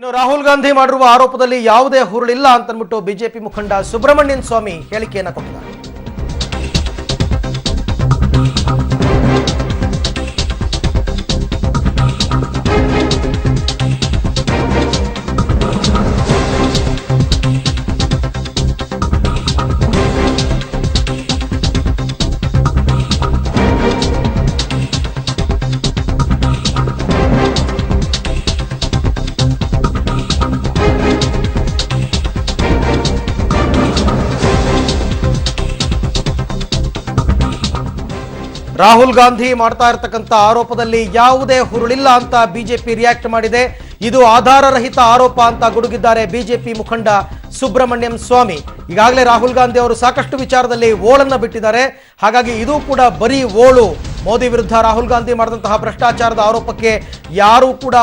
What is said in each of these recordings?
ಇನ್ನು ರಾಹುಲ್ ಗಾಂಧಿ ಮಾಡಿರುವ ಆರೋಪದಲ್ಲಿ ಯಾವುದೇ ಹುರುಳಿಲ್ಲ ಅಂತನ್ಬಿಟ್ಟು ಬಿಜೆಪಿ ಮುಖಂಡ ಸುಬ್ರಹ್ಮಣ್ಯನ್ ಸ್ವಾಮಿ ಹೇಳಿಕೆಯನ್ನು ಕೊಟ್ಟಿದ್ದಾರೆ. ರಾಹುಲ್ ಗಾಂಧಿ ಮಾಡ್ತಾ ಇರತಕ್ಕಂತ ಆರೋಪದಲ್ಲಿ ಯಾವುದೇ ಹುರುಳಿಲ್ಲ ಅಂತ ಬಿಜೆಪಿ ರಿಯಾಕ್ಟ್ ಮಾಡಿದೆ. ಇದು ಆಧಾರರಹಿತ ಆರೋಪ ಅಂತ ಗುಡುಗಿದ್ದಾರೆ ಬಿಜೆಪಿ ಮುಖಂಡ ಸುಬ್ರಹ್ಮಣ್ಯಂ ಸ್ವಾಮಿ. ಈಗಾಗಲೇ ರಾಹುಲ್ ಗಾಂಧಿ ಅವರು ಸಾಕಷ್ಟು ವಿಚಾರದಲ್ಲಿ ಓಳನ್ನ ಬಿಟ್ಟಿದ್ದಾರೆ. ಹಾಗಾಗಿ ಇದು ಕೂಡ ಬರೀ ಓಳು. ಮೋದಿ ವಿರುದ್ಧ ರಾಹುಲ್ ಗಾಂಧಿ ಮಾಡಿದಂತಹ ಭ್ರಷ್ಟಾಚಾರದ ಆರೋಪಕ್ಕೆ ಯಾರೂ ಕೂಡ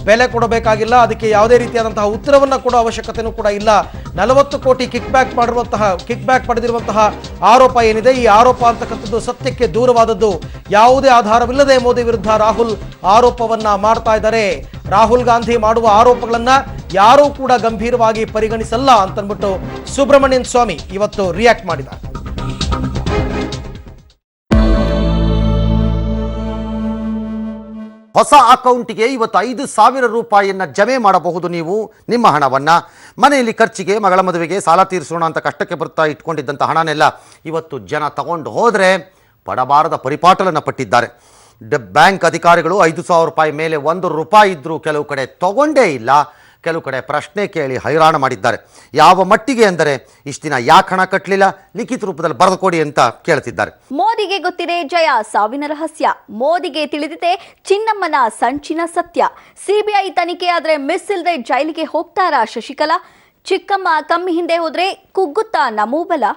ಬೆಲೆ ಕೊಡಬೇಕಾಗಿಲ್ಲ. ಅದಕ್ಕೆ ಯಾವುದೇ ರೀತಿಯಾದಂತಹ ಉತ್ತರವನ್ನು ಕೊಡೋ ಅವಶ್ಯಕತೆಯೂ ಕೂಡ ಇಲ್ಲ. 40 ಕೋಟಿ ಕಿಕ್ ಬ್ಯಾಕ್ ಪಡೆದಿರುವಂತಹ ಆರೋಪ ಏನಿದೆ, ಈ ಆರೋಪ ಅಂತಕ್ಕಂಥದ್ದು ಸತ್ಯಕ್ಕೆ ದೂರವಾದದ್ದು. ಯಾವುದೇ ಆಧಾರವಿಲ್ಲದೆ ಮೋದಿ ವಿರುದ್ಧ ರಾಹುಲ್ ಆರೋಪವನ್ನ ಮಾಡ್ತಾ ಇದ್ದಾರೆ. ರಾಹುಲ್ ಗಾಂಧಿ ಮಾಡುವ ಆರೋಪಗಳನ್ನ ಯಾರೂ ಕೂಡ ಗಂಭೀರವಾಗಿ ಪರಿಗಣಿಸಲ್ಲ ಅಂತನ್ಬಿಟ್ಟು ಸುಬ್ರಹ್ಮಣ್ಯನ್ ಸ್ವಾಮಿ ಇವತ್ತು ರಿಯಾಕ್ಟ್ ಮಾಡಿದ್ದಾರೆ. ಹೊಸ ಅಕೌಂಟಿಗೆ ಇವತ್ತು 5,000 ರೂಪಾಯಿಯನ್ನು ಜಮೆ ಮಾಡಬಹುದು. ನೀವು ನಿಮ್ಮ ಹಣವನ್ನು ಮನೆಯಲ್ಲಿ ಖರ್ಚಿಗೆ, ಮಗಳ ಮದುವೆಗೆ, ಸಾಲ ತೀರಿಸೋಣ ಅಂತ ಕಷ್ಟಕ್ಕೆ ಬರ್ತಾ ಇಟ್ಕೊಂಡಿದ್ದಂಥ ಹಣನೆಲ್ಲ ಇವತ್ತು ಜನ ತಗೊಂಡು ಹೋದರೆ ಪಡಬಾರದ ಪರಿಪಾಟಲನ್ನು ಪಟ್ಟಿದ್ದಾರೆ. ಬ್ಯಾಂಕ್ ಅಧಿಕಾರಿಗಳು 5,000 ರೂಪಾಯಿ ಮೇಲೆ 1 ರೂಪಾಯಿ ಇದ್ದರೂ ಕೆಲವು ಕಡೆ ತಗೊಂಡೇ ಇಲ್ಲ, ಕೆಲವು ಕಡೆ ಪ್ರಶ್ನೆ ಕೇಳಿ ಹೈರಾಣ ಮಾಡಿದ್ದಾರೆ. ಯಾವ ಮಟ್ಟಿಗೆ ಅಂದರೆ ಇಷ್ಟು ದಿನ ಯಾಕೆ ಹಣ ಕಟ್ಟಲಿಲ್ಲ, ಲಿಖಿತ ರೂಪದಲ್ಲಿ ಬರೆದು ಕೊಡಿ ಅಂತ ಕೇಳ್ತಿದ್ದಾರೆ. ಮೋದಿಗೆ ಗೊತ್ತಿದೆ ಜಯ ಸಾವಿನ ರಹಸ್ಯ. ಮೋದಿಗೆ ತಿಳಿದಿದೆ ಚಿನ್ನಮ್ಮನ ಸಂಚಿನ ಸತ್ಯ. ಸಿಬಿಐ ತನಿಖೆ ಆದ್ರೆ ಮಿಸ್ ಇಲ್ಲದೆ ಜೈಲಿಗೆ ಹೋಗ್ತಾರಾ ಶಶಿಕಲಾ? ಚಿಕ್ಕಮ್ಮ ಕಮ್ಮಿ ಹಿಂದೆ ಹೋದ್ರೆ ಕುಗ್ಗುತ್ತಾ ನಮೋ ಬಲ.